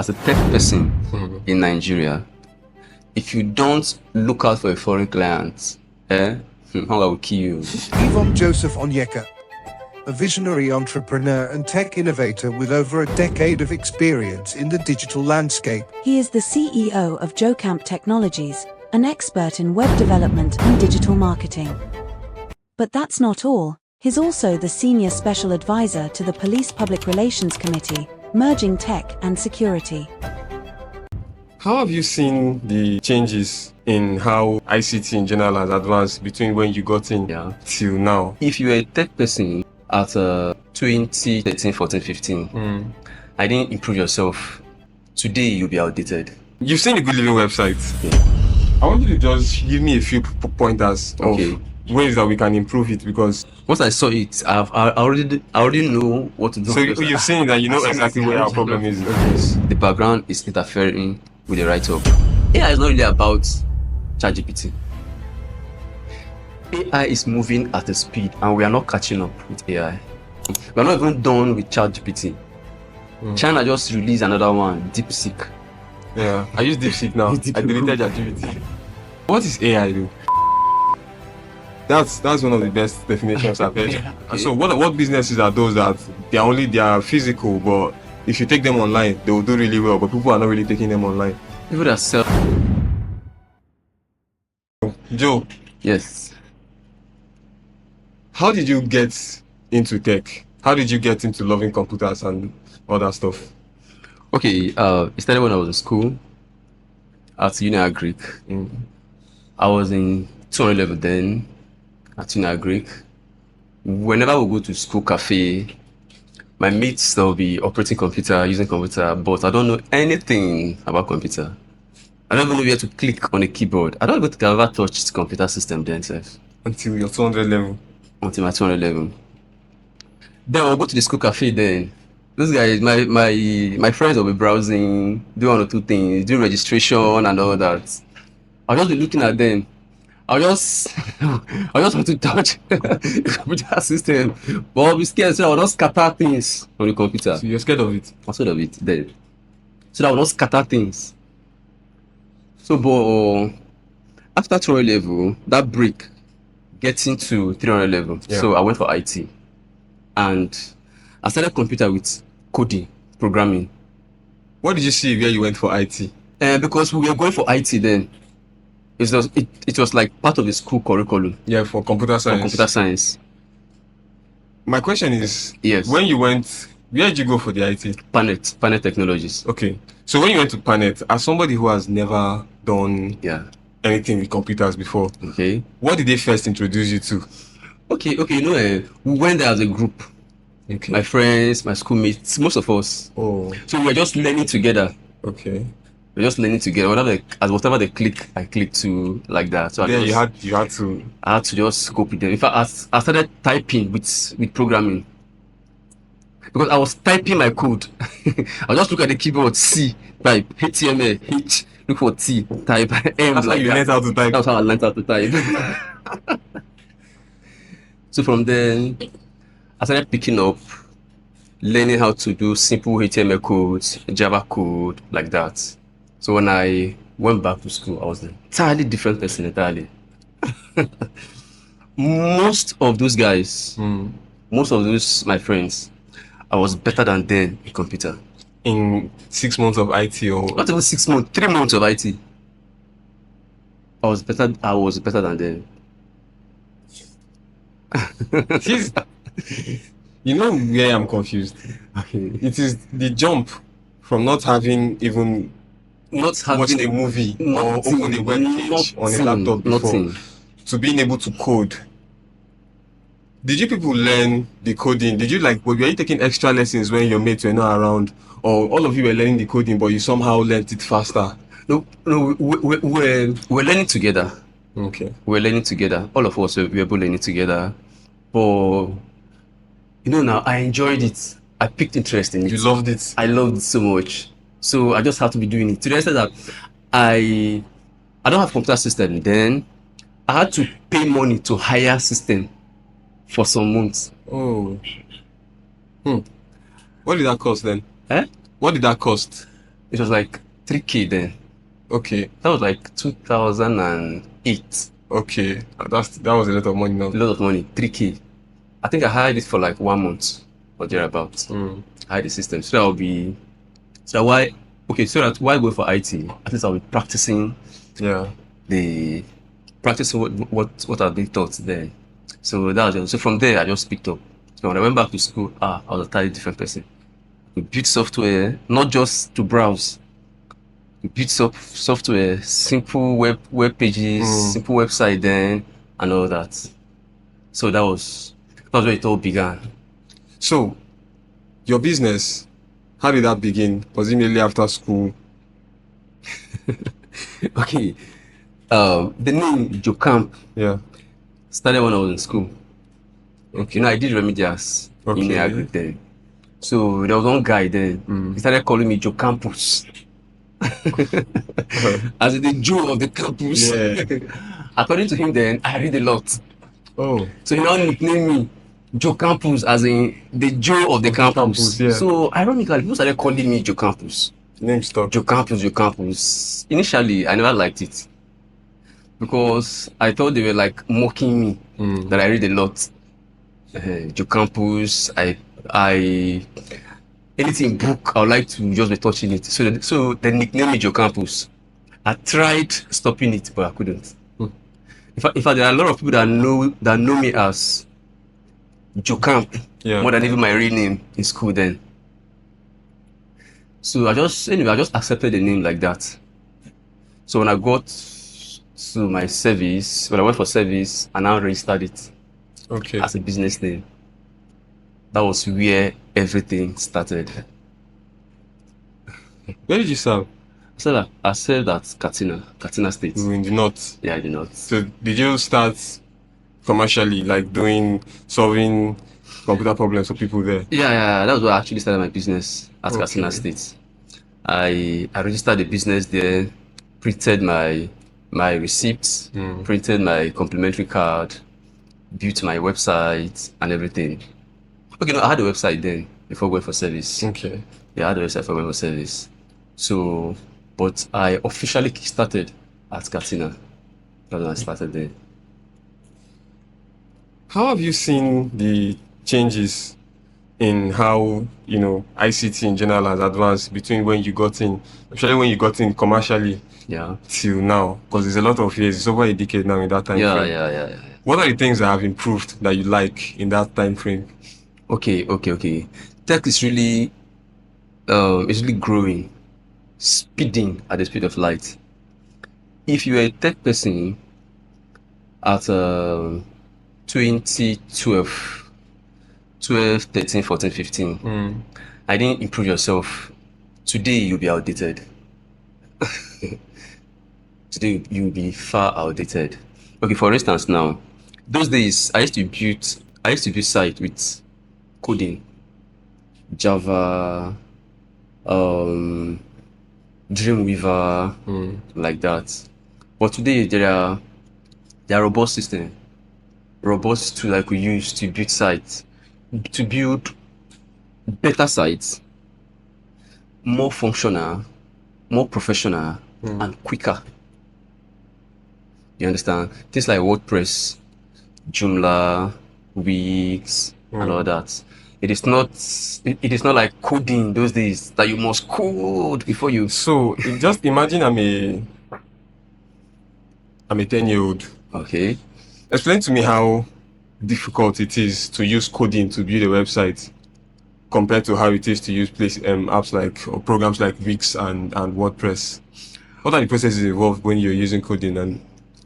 as a tech person in Nigeria, if you don't look out for a foreign client, hunger will kill you. Yvonne Joseph Onyeka, a visionary entrepreneur and tech innovator with over a decade of experience in the digital landscape. He is the CEO of Joecamp Technologies, an expert in web development and digital marketing. But that's not all. He's also the Senior Special Advisor to the Police Public Relations Committee, merging tech and security. How have you seen the changes in how ICT in general has advanced between when you got in till now? If you're a tech person at 2013, 14, 15, I didn't improve yourself, today you'll be outdated. You've seen the Goodliving website. Yeah. I want you to just give me a few pointers of ways that we can improve it, because once I saw it, I already know what to do. So you've seen that, you know exactly where our problem is. The background is interfering with the write-up. AI is not really about ChatGPT. AI is moving at a speed and we are not catching up with AI. We're not even done with ChatGPT. China just released another one, DeepSeek. Yeah, I use DeepSeek now. I deleted ChatGPT. What is AI though? That's one of the best definitions I've heard. Okay. So what businesses are those that they are physical, but if you take them online, they will do really well, but people are not really taking them online? People that sell. Joe. Yes. How did you get into tech? How did you get into loving computers and all that stuff? Okay, it started when I was in school at Junior Greek. I was in 200 level then at Junior Greek. Whenever we go to school cafe, my mates will be operating computer, using computer, but I don't know anything about computer. I don't even know where to click on a keyboard. I don't even think I ever touched the computer system then itself. Until your 200 level? Until my 200 level. Then I'll go to the school cafe then. Those guys, my friends will be browsing, doing 1 or 2 things, doing registration and all that. I'll just be looking at them. I just want to touch the computer system, but I'll be scared, so I'll not scatter things on the computer. So you're scared of it? I'm scared of it then. So that I will not scatter things. So, but after 200 level, that break, getting to 300 level, so I went for IT. And I started computer with coding, programming. What did you see where you went for IT? Because we were going for IT then. It was like part of the school curriculum. Yeah, for computer science. For computer science. My question is, yes, when you went, where did you go for the IT? Panet Technologies. Okay. So when you went to Panet, as somebody who has never done anything with computers before, what did they first introduce you to? Okay, you know, we went there as a group. Okay. My friends, my schoolmates, most of us. Oh. So we were just learning together. Okay. We're just learning together. Whatever they click, I click to like that. So then you had to. I had to just copy them. In fact, I started typing with programming because I was typing my code. I just look at the keyboard, C, type, HTML, H, look for T, type, M. That's how you learned how to type. That's how I learned how to type. So from then, I started picking up, learning how to do simple HTML codes, Java code, like that. So when I went back to school, I was an entirely different person entirely. Most of those guys, most of those my friends, I was better than them in computer. In 6 months of IT or? Not even 6 months, 3 months of IT. I was better than them. You know where I'm confused? Okay. It is the jump from not having watched a movie or opened a web page on a laptop before to being able to code. Did you people learn the coding? Did you were you taking extra lessons when your mates were not around, or all of you were learning the coding but you somehow learned it faster? No, we're learning together. Okay. We're learning together. All of us were able learning together. But you know, now I enjoyed it. I picked interest in it. You loved it. I loved it so much. So I just had to be doing it. To the extent that I don't have computer system. Then I had to pay money to hire system for some months. Oh. What did that cost then? Eh? What did that cost? It was like 3K then. Okay. That was like 2008. Okay. That was a lot of money now. A lot of money, 3K. I think I hired it for like 1 month or thereabouts. I had the system. So I'll be so why okay, so that why go for IT? At least I'll be practicing the practicing what I've been taught there. So that was just, so from there I just picked up. So when I went back to school, I was a entirely different person. We build software, not just to browse. We build software, simple web pages, simple website then, and all that. So that was where it all began. So, your business, how did that begin? Was it immediately after school? Okay. The name Joecamp started when I was in school. Okay. You know, I did remedials in agri then. So there was one guy then. He started calling me Joe Campus. As in the Joe of the campus. According to him then, I read a lot. Oh. So he now nicknamed me Joe Campus, as in the Joe of the campus. So ironically, people started calling me Joe Campus. Name stuck. Joe Campus. Initially, I never liked it because I thought they were like mocking me that I read a lot. Joe Campus, I anything book, I would like to just be touching it. So they nicknamed me Joe Campus. I tried stopping it, but I couldn't. In fact, there are a lot of people that know me as Joecamp more than even my real name in school then. So I just accepted the name like that. So when I got to my service, when I went for service, I now registered it as a business name. That was where everything started. Where did you serve? I served at Katsina State. In the north? Yeah, in the north. So did you start commercially, like solving computer problems for people there? Yeah, that was where I actually started my business at Katsina State. I registered the business there, printed my receipts, printed my complimentary card, built my website and everything. Okay, no, I had a website then before going for service. Okay. Yeah, I had a website before going for service. So, but I officially started at Katsina. That's when I started there. How have you seen the changes in how, ICT in general has advanced between when you got in, especially when you got in commercially, till now? Because there's a lot of years. It's over a decade now in that time frame. Yeah. What are the things that have improved that you like in that time frame? Okay. Tech is really growing, speeding at the speed of light. If you are a tech person at 2012, 13, 14, 15, I didn't improve yourself. Today you'll be outdated. Today you'll be far outdated. Okay, for instance now, those days I used to build site with coding, Java, Dreamweaver, like that. But today there are robust systems, robust tools that we use to build sites, to build better sites, more functional, more professional, and quicker. You understand? Things like WordPress, Joomla, Wix, and all that. It is not like coding those days that you must code before you. So just imagine I'm a 10-year-old. Okay. Explain to me how difficult it is to use coding to build a website compared to how it is to use apps or programs like Wix and WordPress. What are the processes involved when you're using coding? And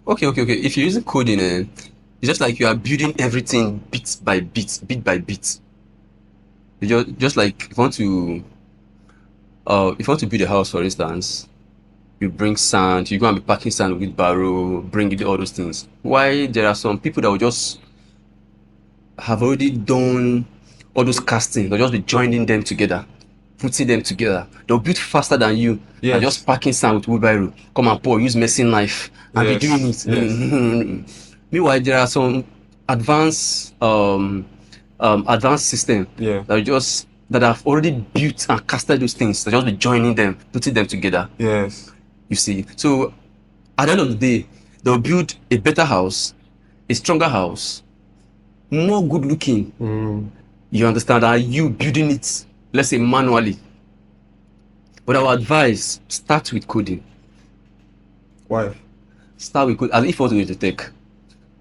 okay. If you're using coding, it's just like you are building everything bit by bit. Just like if you want to build a house, for instance, you bring sand, you go and be packing sand with barrow, bring it, all those things. Why there are some people that will just have already done all those castings, they'll just be joining them together, putting them together. They'll build faster than you. And just packing sand with wheelbarrow, come and pour, use messing knife, and be doing it. Meanwhile, there are some advanced system that that have already built and casted those things. They're just be joining them, putting them together. Yes. You see. So at the end of the day, they'll build a better house, a stronger house, more good looking. You understand? Are you building it, let's say manually? But our advice, start with coding. Why? Start with coding. As if you want to go into tech.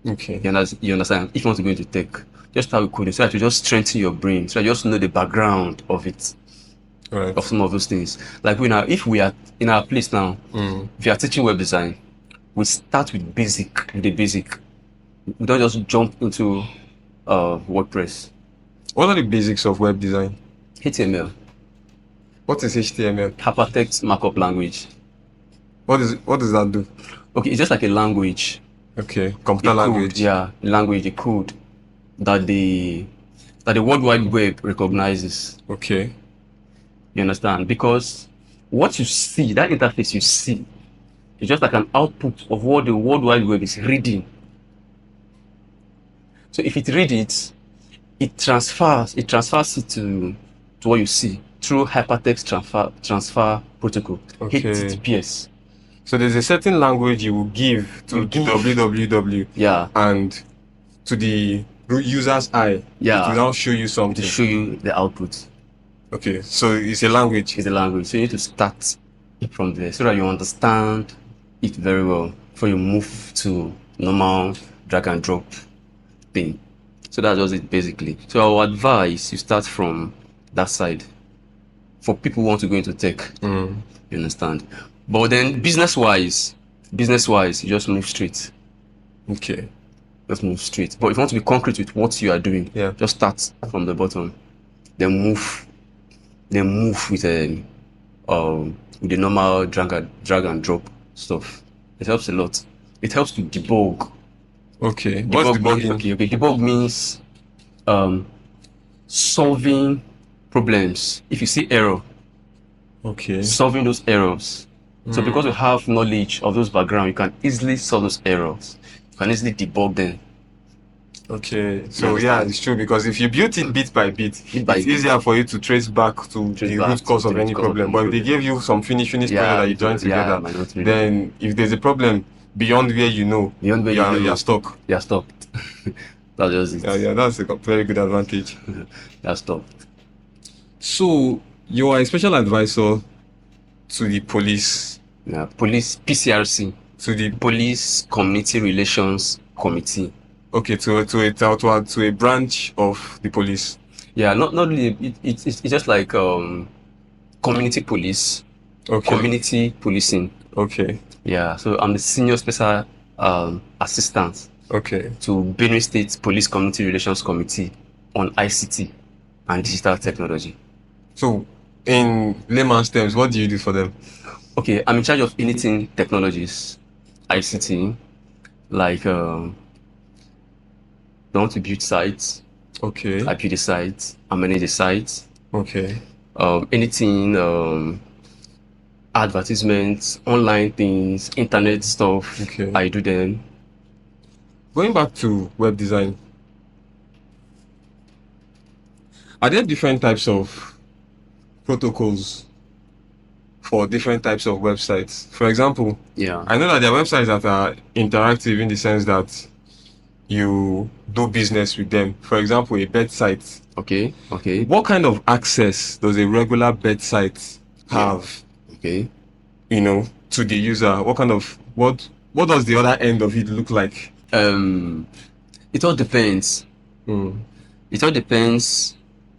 Okay. You understand? If you want to go into tech, just start with coding so that you just strengthen your brain, so that you just know the background of it, Right. of some of those things. Like if we are in our place now, if you are teaching web design, we start with the basic. We don't just jump into WordPress. What are the basics of web design? HTML. What is HTML? Hypertext markup language. What does that do? Okay, it's just like a language. Okay, computer language. Yeah, language, a code that the World Wide Web recognizes. Okay. You understand? Because what you see, that interface you see, is just like an output of what the World Wide Web is reading. So if it reads it transfers it to what you see through hypertext transfer protocol, Okay. HTTPS. So there's a certain language you will give to www. Yeah. And to the user's eye, yeah, it will now show you something. To show you the output. Okay, so it's a language. It's a language. So you need to start from there so that you understand it very well before you move to normal drag and drop thing. So that's just it basically. So our advice, you start from that side for people who want to go into tech. You understand? But then business wise, you just move straight. Okay. Just move straight. But if you want to be concrete with what you are doing, just start from the bottom. Then move with the normal drag and drop stuff. It helps a lot. It helps to debug. Okay. What's debugging? Okay. Debug means solving problems. If you see error, solving those errors. So because you have knowledge of those background, you can easily solve those errors. You can easily debug them. Okay, so yeah, it's true, because if you build it bit by bit, it's easier for you to trace back to the root cause of any problem. But if they give you some finished project that you join together, then if there's a problem beyond where you know, you're stuck. You're stuck. That's just it. Yeah, that's a very good advantage. You're stuck. So you are a special advisor to the police. Yeah, police PCRC. To the Police Community Relations Committee. Okay, to a branch of the police. Yeah, not really. It's just like community police. Okay. Community policing. Okay. Yeah, so I'm the senior special assistant. Okay. To Benue State Police Community Relations Committee on ICT and digital technology. So, in layman's terms, what do you do for them? Okay, I'm in charge of anything technologies, ICT, like I want to build sites. Okay. I build the sites. I manage the sites. Okay. Anything advertisements, online things, internet stuff. Okay. I do them. Going back to web design, are there different types of protocols for different types of websites? For example, I know that there are websites that are interactive in the sense that you do business with them. For example, a bet site. Okay. What kind of access does a regular bet site have? Okay. To the user? What does the other end of it look like? It all depends. It all depends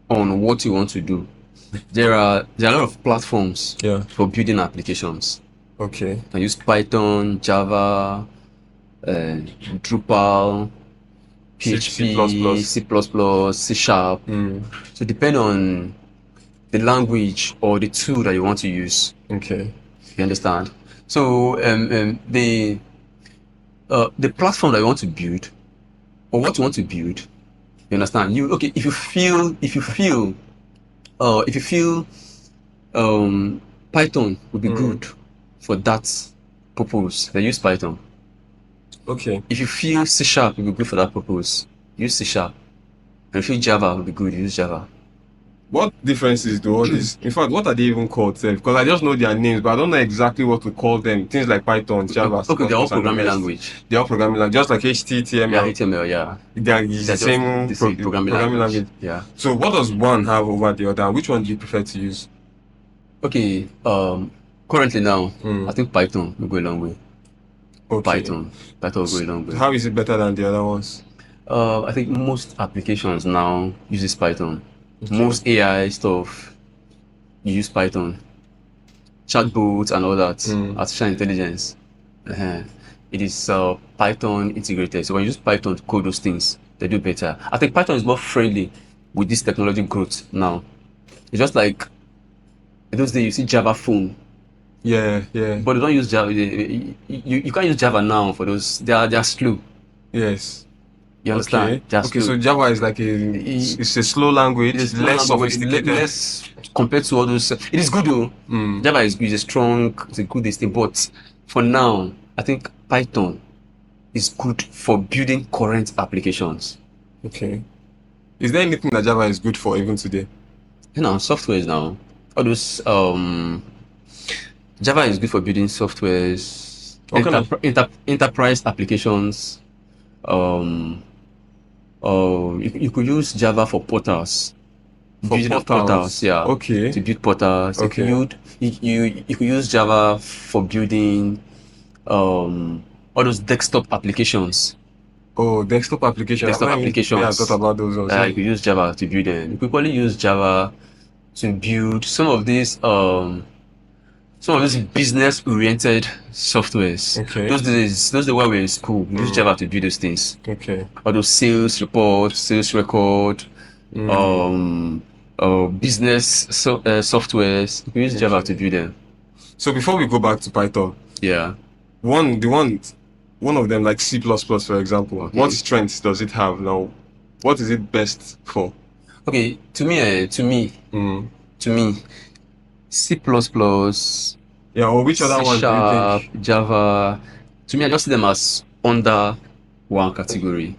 on what you want to do. There are a lot of platforms for building applications. Okay. You can use Python, Java, Drupal, PHP, C++, C#. So depend on the language or the tool that you want to use. Okay. You understand? So the platform that you want to build, or what you want to build, you understand? If you feel Python would be good for that purpose, then use Python. Okay. If you feel C# would be good for that purpose, use C#. And if you feel Java would be good, use Java. What differences do all these? In fact, what are they even called? Because I just know their names, but I don't know exactly what to call them. Things like Python, Java, C++, Okay, they're all and the programming rest. language. They are programming language, just like Yeah, HTML. HTML, yeah. They are the They're just same the same programming language. Yeah. So, what does one have over the other? Which one do you prefer to use? Okay. Currently now, I think Python will go a long way. Okay. Python will go a long way. How is it better than the other ones? I think most applications now uses Python. Okay. Most AI stuff you use Python. Chatbots and all that, artificial intelligence. It is Python integrated. So when you use Python to code those things, they do better. I think Python is more friendly with this technology growth now. It's just like in those days you see Java phone. Yeah. But they don't use Java. You can't use Java now for those. They are slow. Yes. You understand? Okay. So Java is like it's a slow language. It's less sophisticated. Less compared to all those. It is good though. Java is a strong. It's a good thing. But for now, I think Python is good for building current applications. Okay. Is there anything that Java is good for even today? Softwares now. All those Java is good for building softwares, enterprise applications. You could use Java for portals. Portals, yeah. Okay. To build portals. Okay. You could use Java for building all those desktop applications. Oh, desktop applications. Desktop applications. Yeah, I thought about those ones. You could use Java to build them. You could probably use Java to build some of these business-oriented softwares. Okay. Those are where we're in school. We use Java to build those things. Okay. All those sales reports, sales record, business softwares. We use Java to build them. So before we go back to Python, yeah, one of them, like C++, for example. Okay. What strengths does it have now? What is it best for? Okay, to me, C++. Yeah, or which other ones do you think? Java. To me, I just see them as under one category.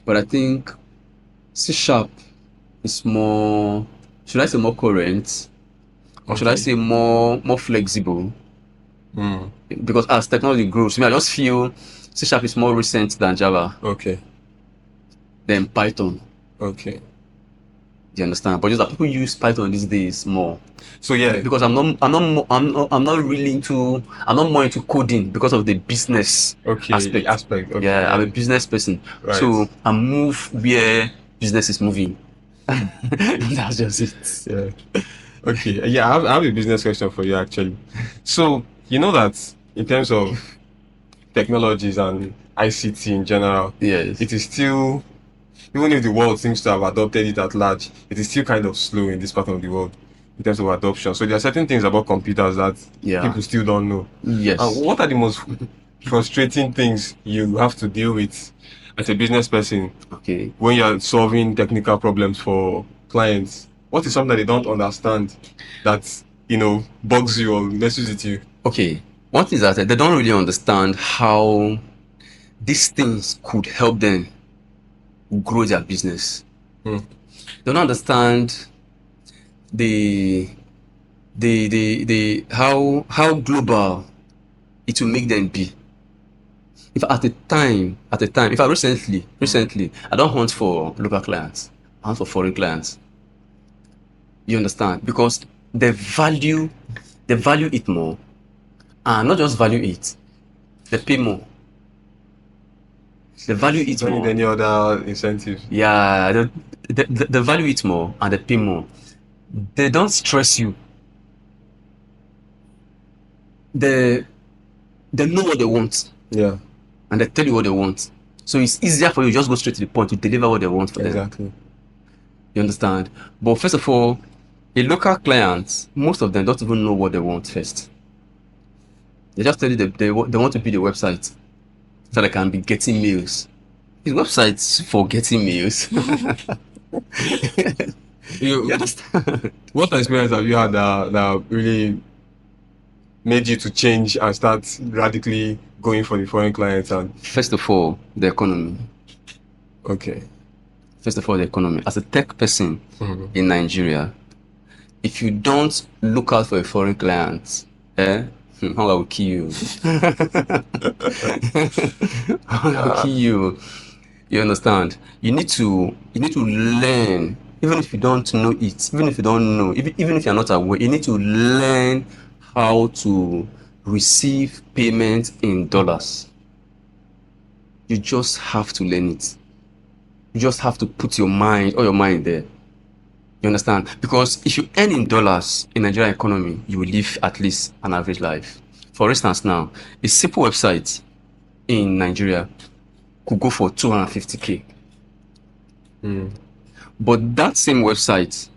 But I think C# is more, should I say more current? Or should I say more flexible? Because as technology grows, to me, I just feel C# is more recent than Java. Okay. Than Python. Okay. Do you understand? But just that people use Python these days more. So yeah, because I'm not more into coding because of the business aspect. Okay. Yeah, I'm a business person, right. So I move where business is moving. That's just it. Yeah. Okay. Yeah, I have a business question for you actually. So you know that in terms of technologies and ICT in general, yes, it is still, even if the world seems to have adopted it at large, it is still kind of slow in this part of the world in terms of adoption. So there are certain things about computers that people still don't know. Yes. And what are the most frustrating things you have to deal with as a business person when you're solving technical problems for clients? What is something that they don't understand that, bugs you or messes with you? Okay. One thing is that they don't really understand how these things could help them grow their business. They don't understand how global it will make them be. If at a time, if I recently, I don't hunt for local clients, I hunt for foreign clients. You understand? Because they value it more, and not just value it, they pay more. They value it more. Don't need any other incentive. Yeah, they value it more and they pay more. They don't stress you. They know what they want. Yeah. And they tell you what they want. So it's easier for you to just go straight to the point to deliver what they want for them. Exactly. You understand? But first of all, a local client, most of them don't even know what they want first. They just tell you they want to build a website so they can be getting mails. His website's for getting mails. You understand? What experience have you had that really made you to change and start radically going for the foreign clients? And first of all, the economy. Okay. first of all, the economy. As a tech person in Nigeria, if you don't look out for a foreign client, hunger will kill you. Hunger will kill you. You understand? You need to learn, even if you don't know it, even if you don't know, even if you're not aware, you need to learn how to receive payment in dollars. You just have to learn it. You just have to put all your mind there. You understand? Because if you earn in dollars in Nigerian economy, you will live at least an average life. For instance now, a simple website in Nigeria could go for 250k. But that same website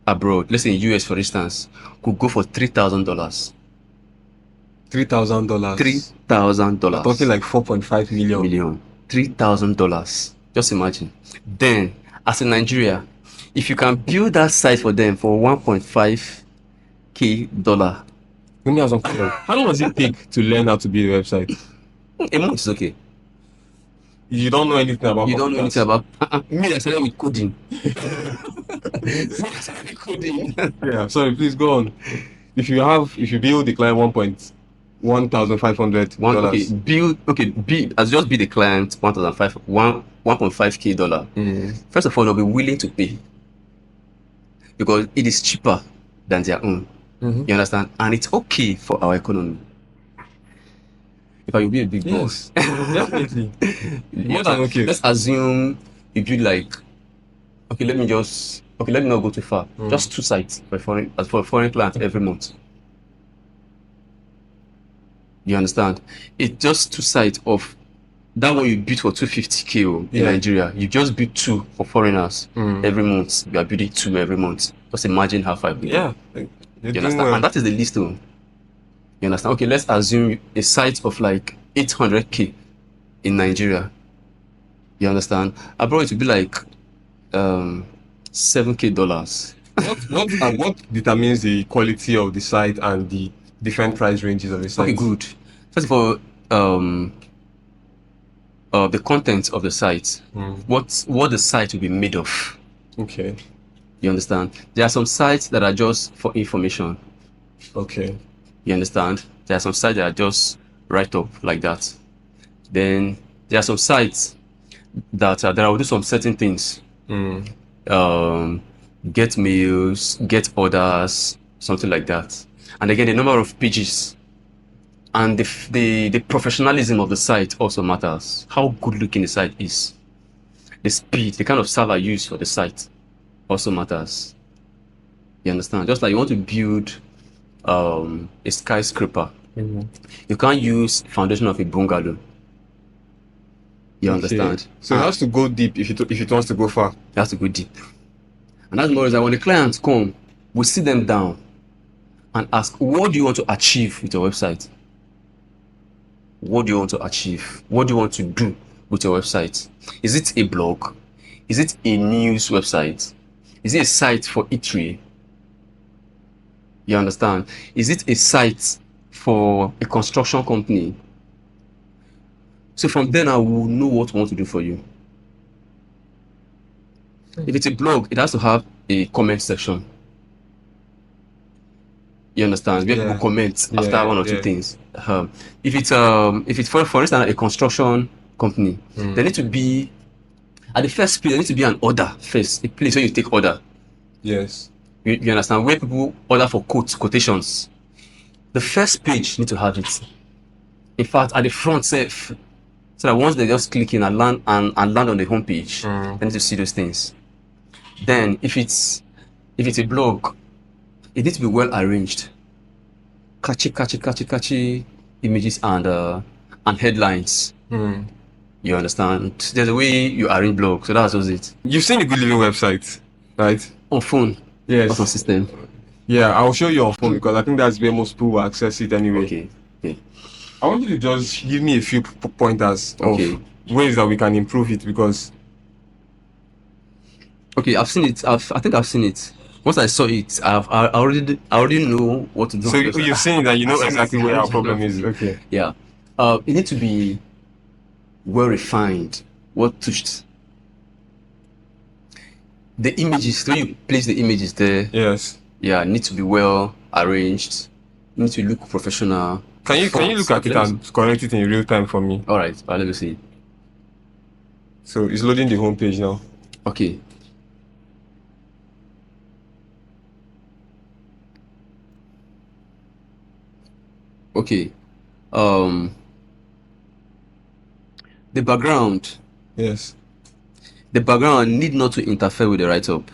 abroad, let's say in US for instance, could go for $3,000. $3,000. $3,000. Talking like 4.5 million. $3,000. Just imagine. Then, as in Nigeria, if you can build that site for them for $1.5k, Let me ask something. How long does it take to learn how to build a website? a month is okay. You don't know anything about You don't know anything about me. I started with coding. Yeah, sorry, please go on. If you build the client $1,500. Just be the client $1.5k. First of all, they'll be willing to pay because it is cheaper than their own. You understand? And it's okay for our economy. If I will be a big boss, definitely. More than okay. Let's assume you build like, let me not go too far. Just 2 sites for a foreign client every month. You understand? It's just 2 sites of that one you build for 250k in Nigeria. You just build 2 for foreigners every month. You are building 2 every month. Just imagine how far we go. You understand? Well. And that is the least one. You understand? Okay, let's assume a site of like 800k in Nigeria. You understand? Abroad it would be like $7k. What determines the quality of the site and the different price ranges of the site? Okay, good. First of all, the content of the site. What the site will be made of. Okay. You understand? There are some sites that are just for information. Okay. You understand? There are some sites that are just write up like that. Then there are some sites that will do some certain things. Get mails, get orders, something like that. And again, the number of pages and the professionalism of the site also matters. How good looking the site is. The speed, the kind of server used for the site also matters. You understand? Just like you want to build a skyscraper, you can't use foundation of a bungalow. You understand? So it has to go deep if it wants to go far. It has to go deep. And that's more that when the clients come, we sit them down and ask, what do you want to achieve with your website? What do you want to achieve? What do you want to do with your website? Is it a blog? Is it a news website? Is it a site for eatery? You understand? Is it a site for a construction company? So from then I will know what I want to do for you. If it's a blog, it has to have a comment section. You understand? Where people comment after 1 or 2 things. If it's for instance a construction company, there need to be at the first page. There needs to be an order first, a place where you take order. Yes. You understand? Where people order for quotations. The first page need to have it. In fact, at the front safe, so that once they just click in and land on the home page, they need to see those things. Then, if it's a blog, it needs to be well arranged. Catchy images and headlines. You understand? There's a way you arrange blogs, so that's just it. You've seen the Goodliving website, right? On phone. Yes. Not on system. Yeah, I'll show you on phone because I think that's where most people will access it anyway. Okay. I want you to just give me a few pointers of ways that we can improve it because. Okay, I've seen it. I think I've seen it. Once I saw it, I already know what to do. So you've seen that, you know exactly where our problem is. Okay. Yeah. It needs to be well refined, well touched. the images, when you place the images there, Yes. yeah, need to be well arranged, need to look professional. Can you look at it and correct it in real time for me? All right, let me see. So it's loading the home page now. Okay. Okay. The background. Yes. The background need not to interfere with the write-up.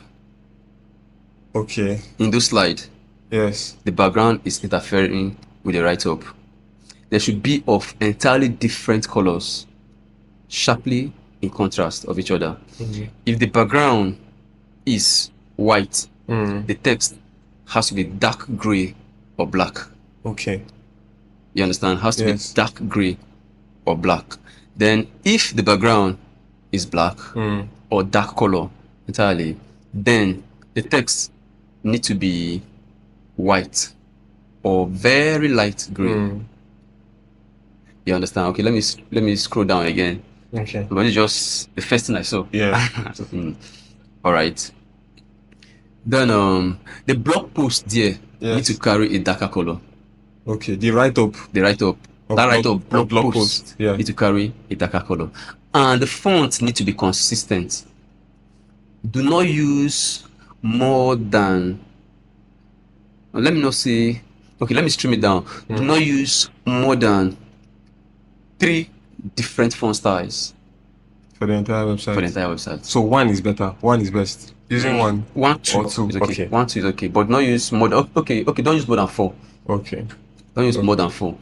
Okay. In this slide, yes, the background is interfering with the write-up. They should be of entirely different colors, sharply in contrast of each other. Mm-hmm. If the background is white, mm. the text has to be dark gray or black. Okay. You understand? Has to yes. be dark gray or black. Then if the background is black or dark color entirely, then the text need to be white or very light gray. You understand? Okay, let me scroll down again. Okay. But it's just the first thing I saw. Yeah. All right. Then the blog post there need to carry a darker color. Okay. The write-up. The write-up. That write-up blog post yeah. need to carry a darker color. And the font need to be consistent. Do not use more than, let me not say, okay, let me stream it down. Do not use more than 3 different font styles. For the entire website? For the entire website. So one is better, one is best. Using one 2 or 2 is okay. 1, 2 is okay, but not use more than, okay, don't use more than 4. Okay. Don't use more than 4.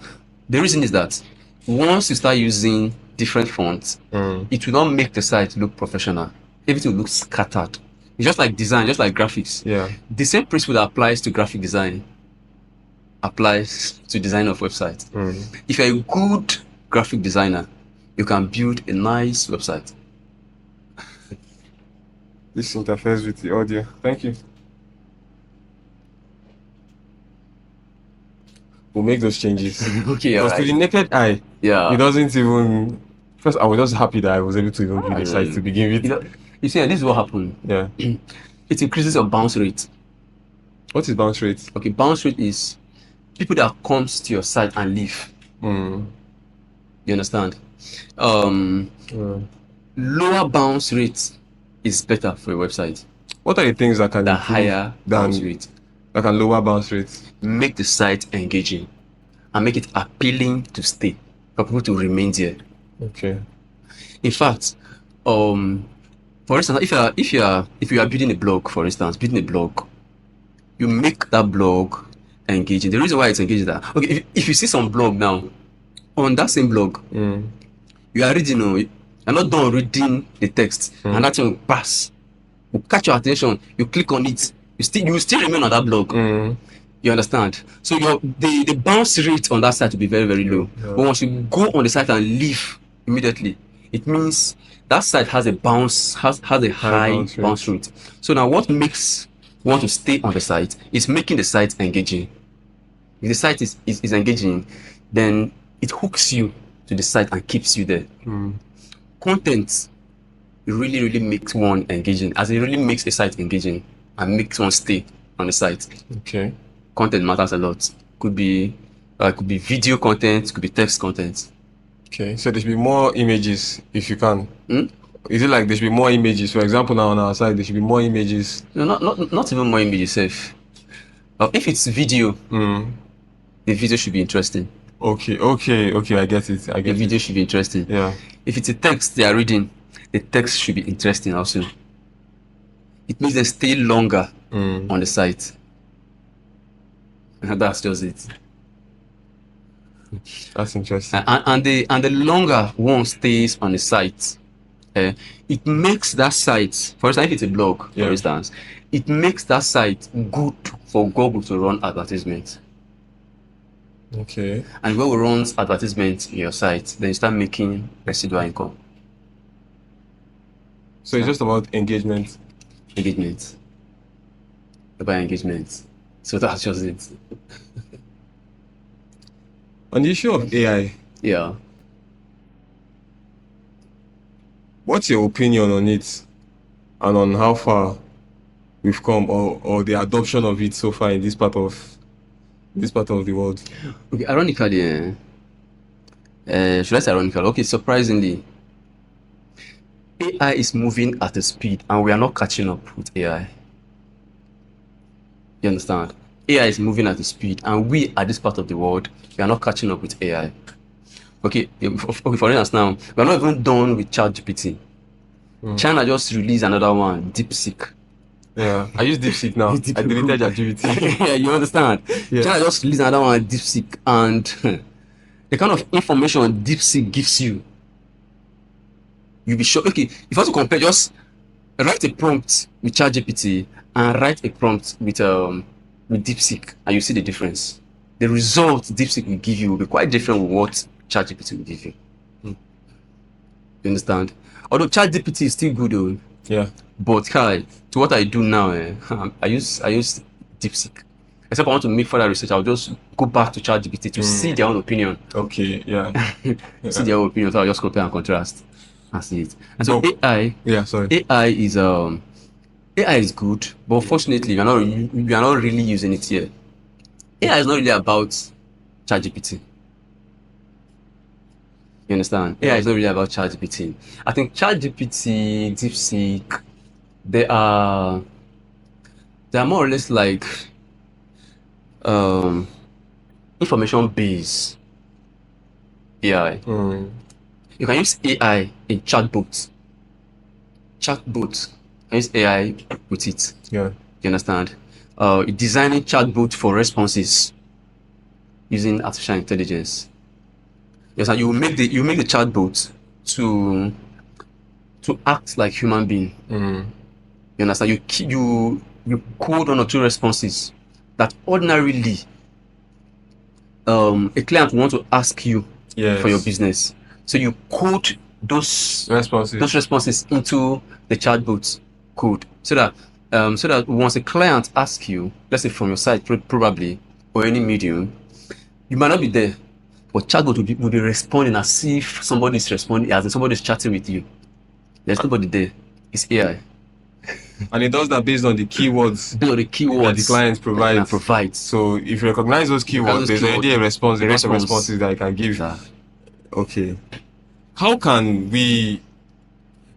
The reason is that once you start using different fonts, it will not make the site look professional. Everything will look scattered. It's just like design, just like graphics. Yeah. The same principle that applies to graphic design applies to design of websites. If you're a good graphic designer, you can build a nice website. This interferes with the audio. Thank you. We'll make those changes. Okay, because to the naked eye, yeah, it doesn't even. First, I was just happy that I was able to even build the site to begin with. You see, this is what happened. Yeah. It increases your bounce rate. What is bounce rate? Okay, bounce rate is people that comes to your site and leave. You understand? Lower bounce rate is better for a website. What are the things that can the higher bounce rate? That can lower bounce rate? Make the site engaging and make it appealing to stay for people to remain there. Okay. In fact, for instance, if you are building a blog, for instance, you make that blog engaging. The reason why it's engaging is that, okay, if you see some blog now, on that same blog, you are reading, you're not done reading the text, and that thing will pass, will catch your attention, you click on it, you still remain on that blog. You understand? So the bounce rate on that site will be very, very low. But once you go on the site and leave immediately, it means that site has a high bounce rate. So now what makes you want to stay on the site is making the site engaging. If the site is engaging, then it hooks you to the site and keeps you there. Content really, really makes one engaging, as it really makes a site engaging and makes one stay on the site. Okay. Content matters a lot. Could be video content, could be text content. Okay, so there should be more images if you can. Is it like there should be more images? For example, now on our side, there should be more images. No, not even more images. If it's video, the video should be interesting. Okay, I get it. The video should be interesting. Yeah. If it's a text they are reading, the text should be interesting also. It makes them stay longer on the site. And that's just it. That's interesting. And the longer one stays on the site, it makes that site, for example, if it's a blog, for instance, it makes that site good for Google to run advertisements. Okay. And when we run advertisements in your site, then you start making residual income. So it's just about engagement. About engagement. So that's just it. On the issue of AI, yeah, what's your opinion on it and on how far we've come, or the adoption of it so far in this part of the world? Okay, ironically, should I say ironically? Okay, surprisingly, AI is moving at a speed, and we are not catching up with AI. You understand? AI is moving at a speed, and we at this part of the world, we are not catching up with AI. Okay, for instance, now we are not even done with ChatGPT. China just released another one, DeepSeek. Yeah, I use DeepSeek now. I deleted ChatGPT. Yeah, you understand? Yes. China just released another one, DeepSeek, and the kind of information DeepSeek gives you, you'll be sure. Okay, if you want to compare, just write a prompt with ChatGPT and write a prompt with DeepSeek, and you see the difference. The result DeepSeek will give you will be quite different with what ChatGPT will give you. You understand? Although ChatGPT is still good, though. Yeah. But Kai, to what I do now, I use DeepSeek. Except I want to make further research, I'll just go back to ChatGPT to see their own opinion. Okay, yeah. See their own opinion, so I'll just compare and contrast and see it. And so AI, AI is good, but unfortunately, we are not really using it here. AI is not really about ChatGPT. You understand? AI is not really about ChatGPT. I think ChatGPT, DeepSeek, they are more or less like information based AI. You can use AI in chatbots. Chatbots, you can use AI with it. Yeah. You understand? Designing chatbot for responses using artificial intelligence. Yes, and you make the chatbot to act like human being. You understand? You code 1 or 2 responses that ordinarily a client will want to ask you for your business. So you code those responses into the chatbot code so that once a client asks you, let's say from your site probably, or any medium, you might not be there, but chatbot will be responding as if somebody's responding, as if somebody's chatting with you. There's nobody there. It's AI. And it does that based on the keywords. Based on the keywords that the client provides. So if you recognize those keywords, there's already a response. There's responses that you can give. Okay. How can we?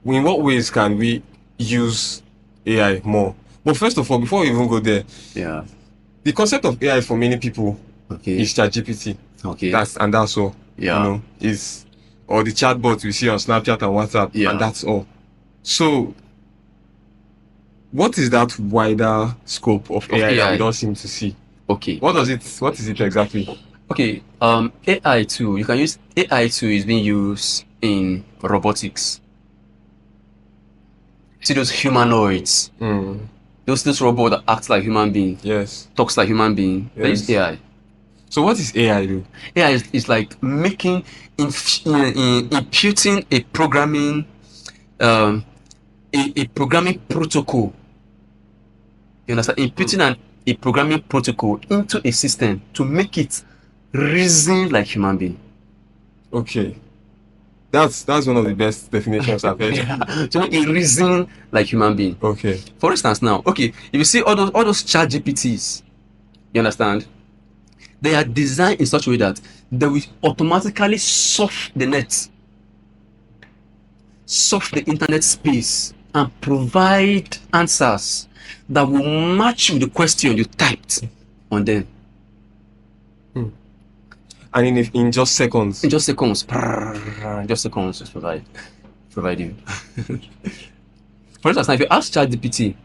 In what ways can we use AI more? But first of all, before we even go there, the concept of AI for many people is ChatGPT. Okay. That's all. Yeah. You know, is or the chatbots we see on Snapchat and WhatsApp, and that's all. So, what is that wider scope of AI that we don't seem to see? Okay. What is it exactly? Okay. AI too. You can use AI too. Is being used in robotics. See those humanoids. Those robots that act like human being. Yes. Talks like human being. That is AI. So what is AI do? AI is like imputing a programming a programming protocol. You understand? Imputing a programming protocol into a system to make it reason like human being. Okay. That's one of the best definitions I've heard. To make it reason like human being. Okay. For instance now, if you see all those ChatGPTs, you understand? They are designed in such a way that they will automatically surf the net, surf the internet space, and provide answers that will match with the question you typed on them. And in just seconds. Just seconds, just provide you. For instance, now if you ask ChatGPT,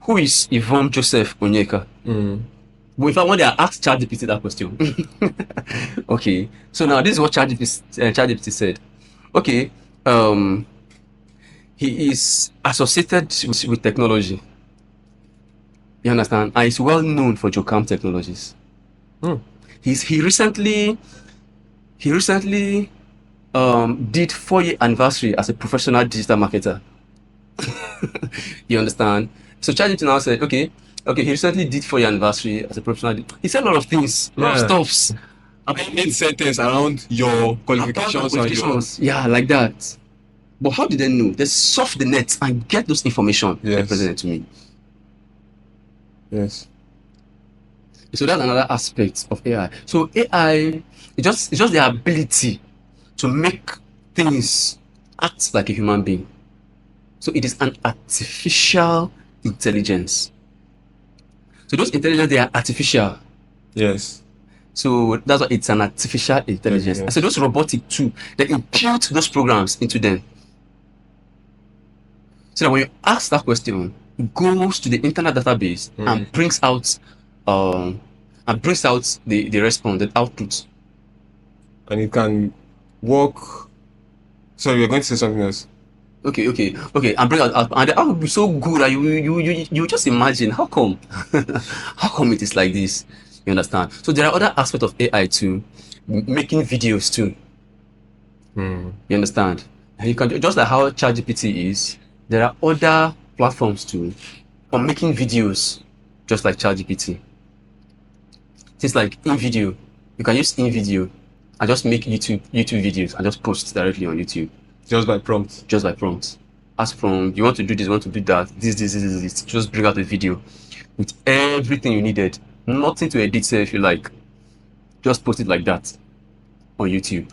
who is Yvonne Joseph Onyeka? But if I want to ask ChatGPT that question, okay. So now this is what ChatGPT said. Okay, he is associated with technology. You understand? And he's well known for Joecamp technologies. He recently did 4-year anniversary as a professional digital marketer. You understand? So ChatGPT now said, okay, he recently did 4-year anniversary as a professional. He said a lot of things, a lot of stuffs. Made sentence around your qualifications. Yeah, like that. But how did they know? They surf the net and get those information they presented to me. Yes. So that's another aspect of AI. So AI, it's just the ability to make things act like a human being. So it is an artificial intelligence. So those intelligence, they are artificial. Yes. So that's why it's an artificial intelligence. Yes. So those robotic too, they impute those programs into them. So that when you ask that question, it goes to the internet database and brings out the response, the output. And it can work. Sorry, you're going to say something else. Okay. And bring out, and that would be so good that you just imagine how come, how come it is like this. You understand? So there are other aspects of AI too, making videos too. You understand? And you can just like how ChatGPT is. There are other platforms too for making videos, just like ChatGPT. Things like InVideo, you can use InVideo and just make YouTube videos and just post directly on YouTube. Just by prompt. Just by prompts. Ask from, you want to do this, you want to do that, this. Just bring out a video with everything you needed. Nothing to edit, say if you like. Just post it like that on YouTube.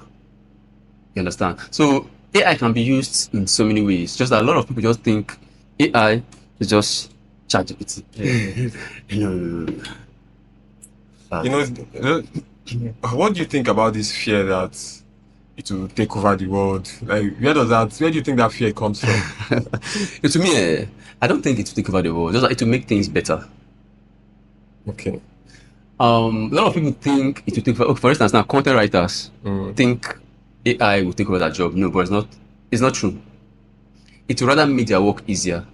You understand? So AI can be used in so many ways. Just that a lot of people just think AI is just ChatGPT. No. What do you think about this fear that it will take over the world? Like, where do you think that fear comes from? To me, I don't think it will take over the world. Just that it will make things better. Okay. A lot of people think it will take over. For instance, now content writers think AI will take over that job. No, but it's not true. It will rather make their work easier.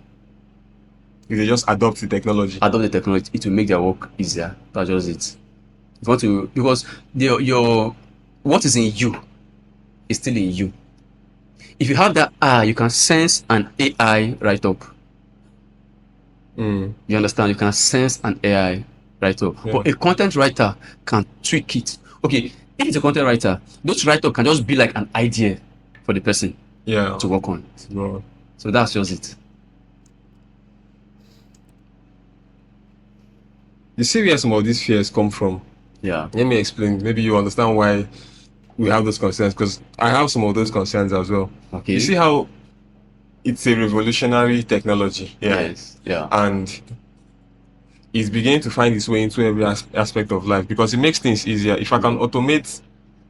If they just adopt the technology. It will make their work easier. That's just it. If you want to, because your what is in you is still in you. If you have that you can sense an AI write up. You understand? You can sense an AI write up. Yeah. But a content writer can tweak it. Okay, if it's a content writer, those write up can just be like an idea for the person to work on. Wow. So that's just it. You see where some of these fears come from? Yeah. Let me explain. Maybe you understand why we have those concerns, because I have some of those concerns as well. Okay. You see how it's a revolutionary technology. Yes. Yeah. And it's beginning to find its way into every aspect of life, because it makes things easier. If I can automate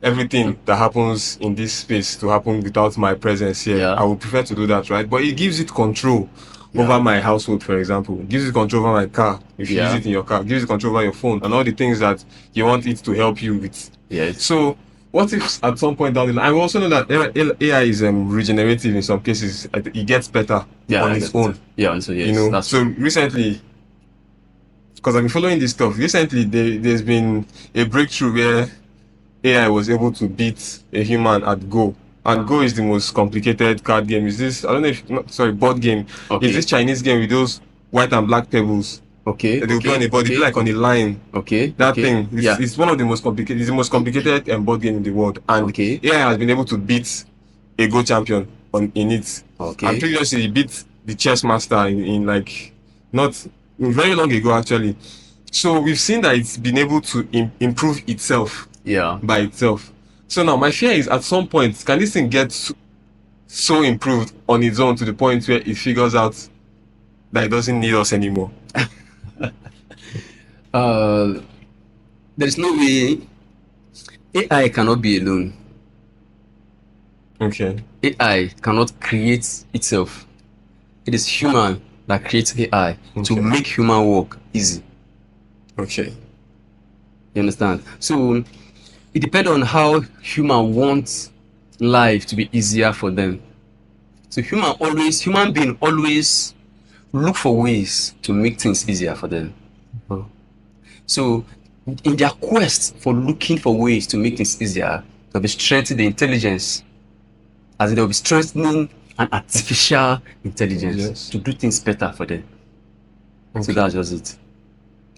everything that happens in this space to happen without my presence here, I would prefer to do that, right? But it gives it control over my household, for example. It gives it control over my car, if you use it in your car. It gives it control over your phone and all the things that you want it to help you with. Yes. So what if at some point down the line, I also know that AI is regenerative in some cases. It gets better on its own. Yeah, so yes. So recently, because I've been following this stuff, recently there's been a breakthrough where AI was able to beat a human at Go. And Go is the most complicated card game. Is this, I don't know if, board game. Okay. Is this Chinese game with those white and black pebbles? Okay. They'll play on a board, they like on a line. Okay. That thing. It's one of the most complicated, it's the most complicated board game in the world. And AI has been able to beat a Go champion in it. Okay. And previously he beat the chess master in very long ago actually. So we've seen that it's been able to improve itself by itself. So now my fear is, at some point, can this thing get so improved on its own to the point where it figures out that it doesn't need us anymore? There is no way AI cannot be alone. Okay. AI cannot create itself. It is human that creates AI to make human work easy. Okay. You understand? So it depends on how human wants life to be easier for them. So human being always look for ways to make things easier for them. So in their quest for looking for ways to make things easier, they'll be strengthening the intelligence, as in they'll be strengthening an artificial intelligence to do things better for them. So that's just it.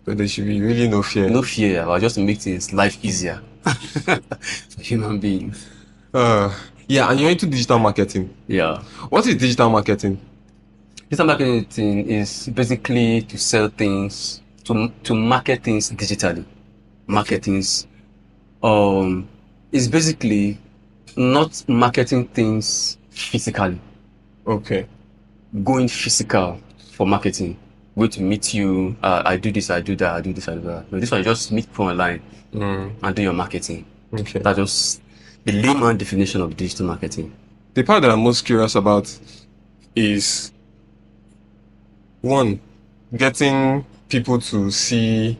So there should be really no fear. No fear, but just to make things life easier for human beings. Yeah, and you're into digital marketing. Yeah. What is digital marketing? Digital marketing is basically to sell things to market things digitally. Market things is basically not marketing things physically. Okay. Going physical for marketing. Going to meet you. I do this, I do that, I do this, I do that. No, this one, you just meet people online and do your marketing. Okay. That's just the layman definition of digital marketing. The part that I'm most curious about is one, getting people to see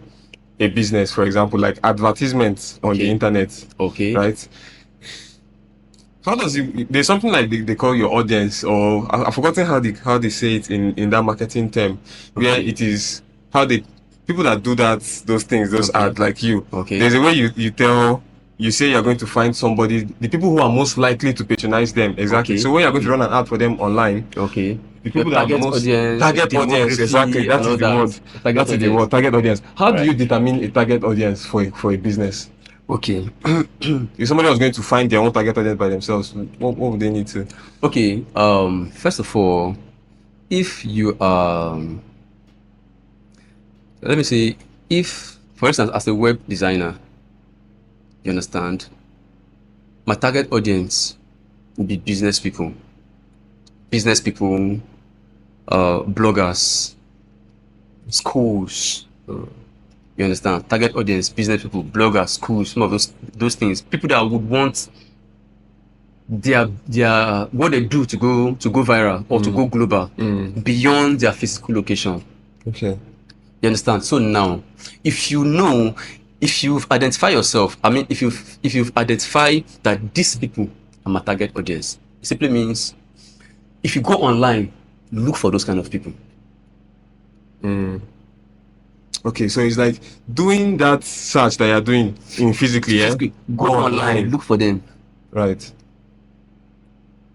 a business, for example, like advertisements on the internet. Okay. Right? How does it? There's something like they call your audience, or I've forgotten how they say it in that marketing term, where it is how they people that do those things, those ads like you. Okay. There's a way you say you're going to find somebody, the people who are most likely to patronize them. Exactly. Okay. So when you're going to run an ad for them online, okay, the people that are most target audience, exactly. That is the word. That is the word. Target audience. How do you determine a target audience for a business? Okay. If somebody was going to find their own target audience by themselves, what would they need to? Okay. First of all, if you let me say, if for instance, as a web designer, you understand, my target audience would be business people, bloggers, schools. You understand? Target audience, business people, bloggers, schools, some of those things. People that would want their what they do to go viral or to go global beyond their physical location. Okay. You understand? So now, if you've identified yourself, I mean, if you've identified that these people are my target audience, it simply means if you go online, look for those kind of people. Okay, so it's like doing that search that you're doing in physically, Go online, look for them. Right.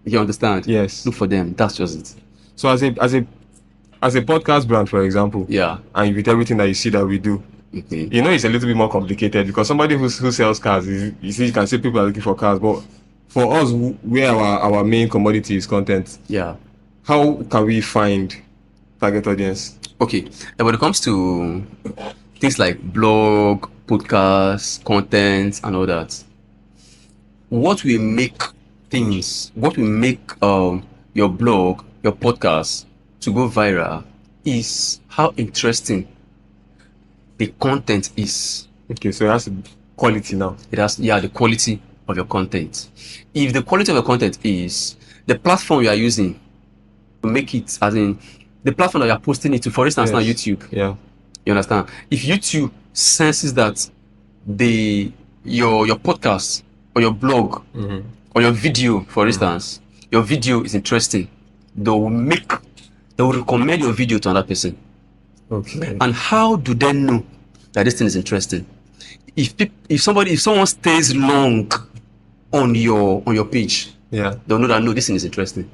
You understand? Yes. Look for them. That's just it. So as a podcast brand, for example, and with everything that you see that we do, okay, you know, it's a little bit more complicated because somebody who sells cars, you see, you can say people are looking for cars, but for us, where our main commodity is content, how can we find target audience? Okay, and when it comes to things like blog, podcast, content, and all that, what will make your blog, your podcast to go viral is how interesting the content is. Okay, so it has quality now. It has, the quality of your content. If the quality of your content is the platform you are using to make it, as in the platform that you are posting it to, for instance, now YouTube. Yeah. You understand? If YouTube senses that your podcast or your blog or your video, for instance, your video is interesting, they will recommend your video to another person. Okay. And how do they know that this thing is interesting? If someone stays long on your page, they'll know that no, this thing is interesting.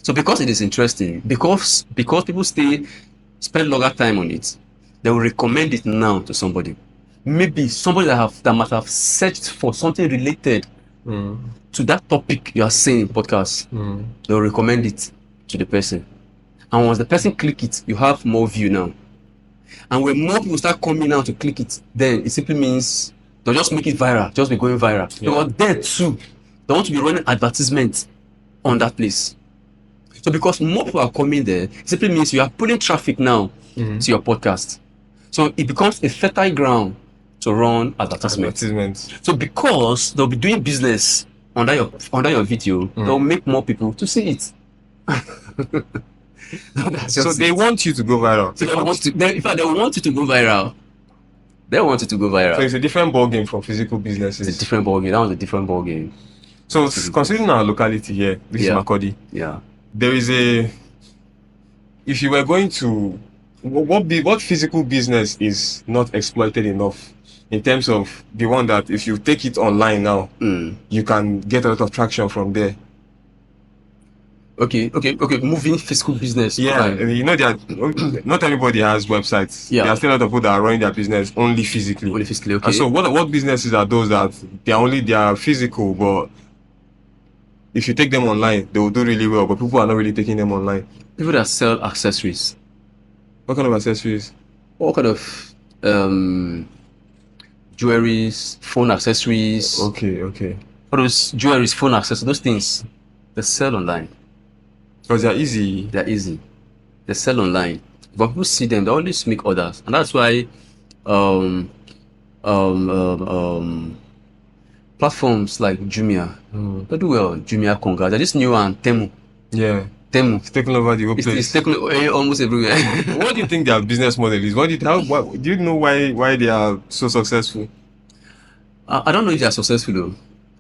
So because it is interesting, because people spend longer time on it, they will recommend it now to somebody. Maybe somebody that must have searched for something related to that topic you are saying in podcast. They'll recommend it to the person. And once the person click it, you have more view now. And when more people start coming now to click it, then it simply means they'll just make it viral, just be going viral. Because there too, they want to be running advertisements on that place. So because more people are coming there, it simply means you are pulling traffic now to your podcast. So it becomes a fertile ground to run advertisements. So because they'll be doing business under your video, they'll make more people to see it. So they want you to go viral. So in fact, they want you to go viral. They want you to go viral. So it's a different ball game from physical businesses. It's a different ball game. That was a different ball game. So considering our locality here, this is Makurdi. There is if you were going to, what physical business is not exploited enough in terms of the one that if you take it online now, you can get a lot of traction from there? Okay. Moving physical business. Yeah, you know that not everybody has websites. There are still a lot of people that are running their business only physically. Okay. And so what businesses are those that they are physical, but if you take them online, they will do really well, but people are not really taking them online? People that sell accessories. What kind of accessories? all kind of jewelries, phone accessories, Okay. all those jewelries, phone accessories, those things, they sell online. Because they're easy. They're easy. They sell online. But people see them, they always make orders. And that's why um, um, um, um, platforms like Jumia, they do well. Jumia, Konga, there's this new one, Temu. Yeah. Temu. It's taking over the whole place. It's taking almost everywhere. What do you think their business model is? Do you know why they are so successful? I don't know if they are successful though.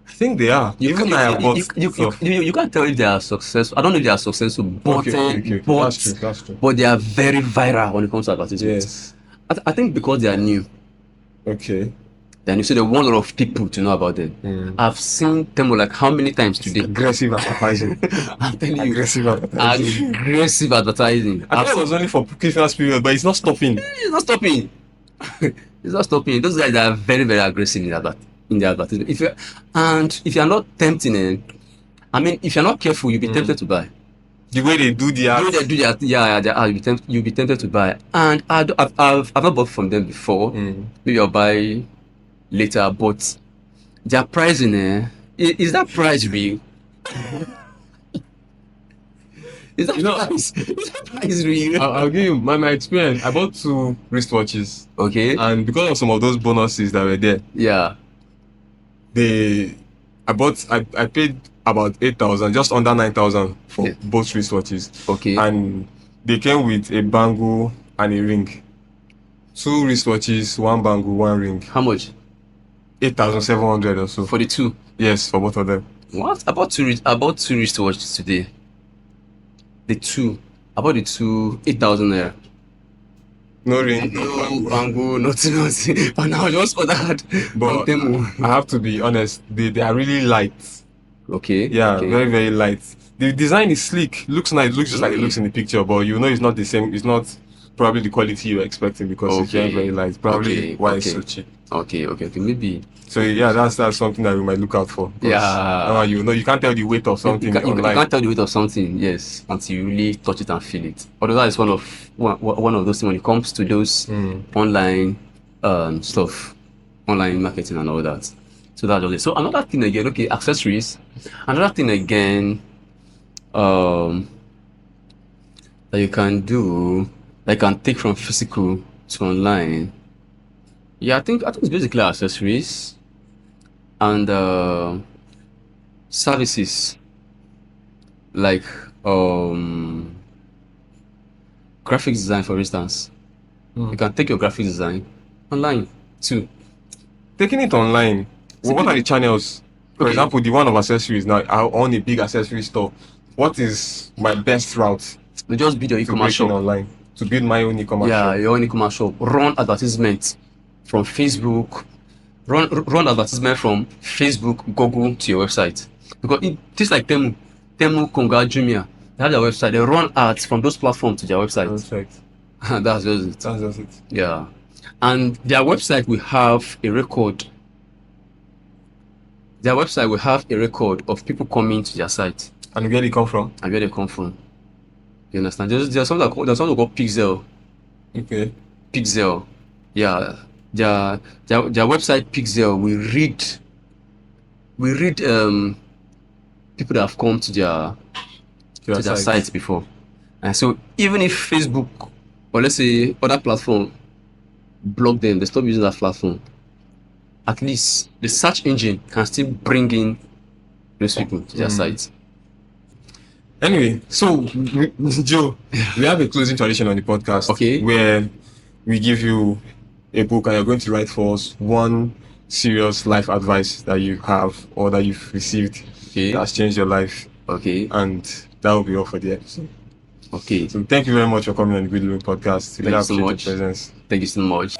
I think they are. Even I have bought stuff. You can't tell if they are successful. I don't know if they are successful, but, Okay. That's true. but they are very viral when it comes to advertisement. Yes. I think because they are new. Okay. Then you see they want a lot of people to know about them. I've seen them like how many times today? Aggressive advertising. I'm telling you, Aggressive advertising. aggressive advertising. I thought it was only for Christmas period, but it's not stopping. It's not stopping. It's not stopping. Those guys are very, very aggressive in their advertisement. If you're not tempting, I mean, if you're not careful, you'll be tempted to buy. The way they do the The way ads. they do that, you'll be tempted to buy. And I've not bought from them before. Maybe I'll buy later, but their pricing, is that price real? Is that price real? I'll give you my experience. I bought 2 wristwatches. Okay. And because of some of those bonuses that were there, Yeah. I paid about 8,000, just under 9,000 for Yeah. both wristwatches. Okay. And they came with a bangle and a ring. 2 wristwatches, 1 bangle, 1 ring. How much 8,700 or so. for the two? Yes, for both of them. What? I bought two wristwatches today. I bought the two 8,000 naira. No ring, No bango, nothing. But now I just ordered But from Temu. I have to be honest, they are really light. Okay. Yeah, okay. very, very light. The design is sleek, looks nice, looks just like it looks in the picture, but you know it's not the same, it's not probably the quality you're expecting because it's very, very light. Probably why it's so cheap. Okay, maybe. So yeah, that's something that we might look out for. Yeah. You know, you can't tell the weight of something You online. can't tell the weight of something, yes, until you really touch it and feel it. Although that is one of those things when it comes to those online stuff, online marketing and all that. So that's just it. So another thing again, okay, accessories. Another thing again, that you can do, that you can take from physical to online. Yeah, I think it's basically accessories and services like graphic design, for instance. You can take your graphic design online too. Taking it online, what are the channels? For Okay. example, the one of accessories now, I own a big accessory store. What is my best route You just build your to e-commerce break in shop. online? To build my own e-commerce Yeah, shop? your own e-commerce shop. Run advertisements from Facebook. Run advertisement from Facebook, Google to your website. Because things like Temu, Konga, Jumia, they have their website. They run ads from those platforms to their website. Perfect. That's just it. That's just it. Yeah. And their website will have a record. Their website will have a record of people coming to their site And where they come from? and where they come from. You understand? There's something called Pixel. Okay. Pixel. Yeah. Their website Pixel will read people that have come to their site before. And so even if Facebook or let's say other platform block them, they stop using that platform, at least the search engine can still bring in those people to their site. Anyway, so Joe, we have a closing tradition on the podcast. Okay. Where we give you a book and you're going to write for us one serious life advice that you have or that you've received Okay. that has changed your life. Okay. And that will be all for the episode. Okay. So thank you very much for coming on the Goodliving podcast. We Thank you so appreciate much. your presence. Thank you so much.